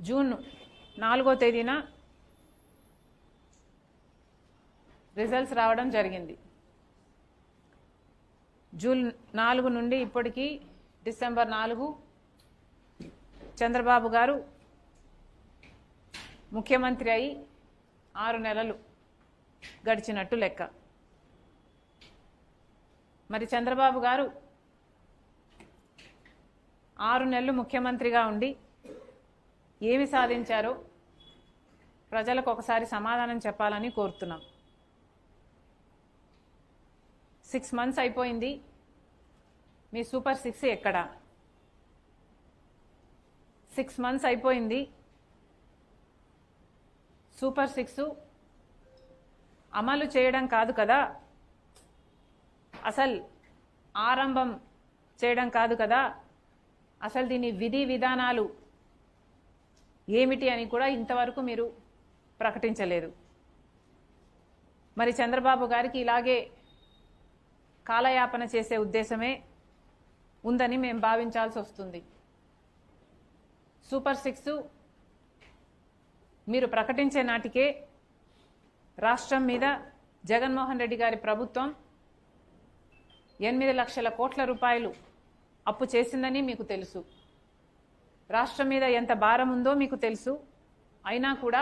June 4వ తేదీన results రావడం జరిగింది. జూన్ 4 నుండి ఇప్పటికీ డిసెంబర్ 4 చంద్రబాబు గారు ముఖ్యమంత్రి అయి 6 నెలలు గడిచినట్టు లెక్క. మరి చంద్రబాబు గారు 6 నెలలు ముఖ్యమంత్రిగా ఉండి ఏమి సాధించారో ప్రజలకు ఒకసారి సమాధానం చెప్పాలని కోరుతున్నాం. 6 మంత్స్ అయిపోయింది, మీ సూపర్ 6 ఎక్కడా? 6 మంత్స్ అయిపోయింది, సూపర్ 6 అమలు చేయడం కాదు కదా, అసలు ఆరంభం చేయడం కాదు కదా, అసలు దీని విధి విధానాలు ఏమిటి అని కూడా ఇంతవరకు మీరు ప్రకటించలేదు. మరి చంద్రబాబు గారికి ఇలాగే కాలయాపన చేసే ఉద్దేశమే ఉందని మేము భావించాల్సి వస్తుంది. సూపర్ 6 మీరు ప్రకటించే నాటికే రాష్ట్రం మీద జగన్మోహన్ రెడ్డి గారి ప్రభుత్వం 8 లక్షల కోట్ల రూపాయలు అప్పు చేసిందని మీకు తెలుసు. రాష్ట్రం మీద ఎంత భారం ఉందో మీకు తెలుసు. అయినా కూడా